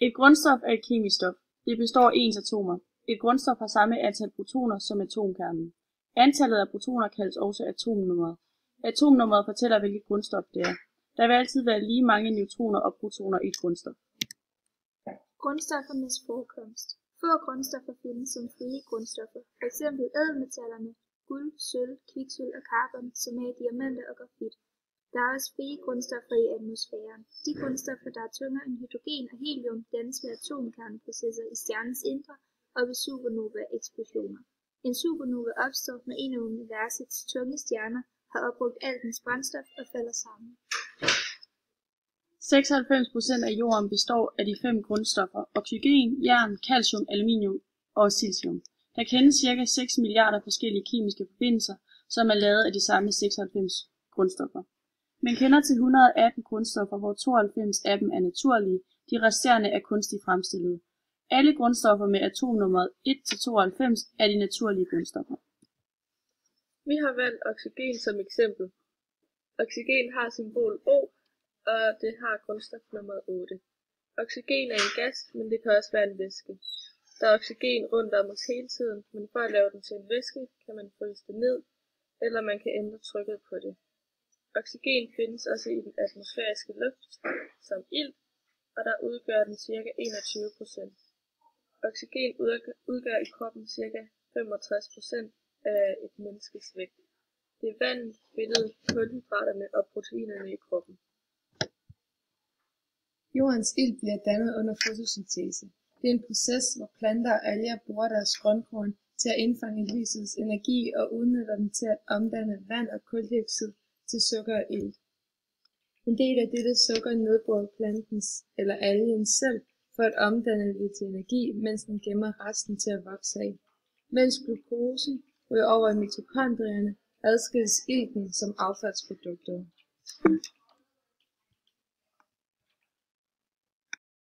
Et grundstof er et kemisk stof. Det består af ens atomer. Et grundstof har samme antal protoner som atomkernen. Antallet af protoner kaldes også atomnummeret. Atomnummeret fortæller, hvilket grundstof det er. Der vil altid være lige mange neutroner og protoner i et grundstof. Grundstoffernes forekomst. Få grundstoffer findes som frie grundstoffer, f.eks. ædelmetallerne, guld, sølv, kviksølv og carbon, som er diamanter og grafit. Der er også frie grundstoffer i atmosfæren. De grundstoffer, der er tungere end hydrogen og helium, dannes ved atomkerneprocesser i stjernens indre og ved supernova-eksplosioner. En supernova opstår, når en af universets tunge stjerner har opbrugt alt dens brændstof og falder sammen. 96% af jorden består af de 5 grundstoffer: oxygen, jern, calcium, aluminium og silicium. Der kendes ca. 6 milliarder forskellige kemiske forbindelser, som er lavet af de samme 96 grundstoffer. Man kender til 118 grundstoffer, hvor 92 af dem er naturlige, de resterende er kunstigt fremstillede. Alle grundstoffer med atomnummeret 1-92 er de naturlige grundstoffer. Vi har valgt oxygen som eksempel. Oxygen har symbol O, og det har grundstofnummer 8. Oxygen er en gas, men det kan også være en væske. Der er oxygen rundt om os hele tiden, men for at lave den til en væske, kan man fryse det ned, eller man kan ændre trykket på det. Oxygen findes også i den atmosfæriske luft som ilt, og der udgør den ca. 21%. Oxygen udgør i kroppen ca. 65% af et menneskes vægt. Det er vandet, fedtet, kulhydraterne og proteinerne i kroppen. Jordens ilt bliver dannet under fotosyntese. Det er en proces, hvor planter og alger bruger deres grønkorn til at indfange lysets energi og udnytter den til at omdanne vand og kuldioxid til sukker og ilt. En del af dette sukker nedbryder plantens eller algen selv for at omdanne det til energi, mens den gemmer resten til at vokse af. Mens glukosen ryger over i mitokondrierne, adskilles ilten som affaldsprodukter.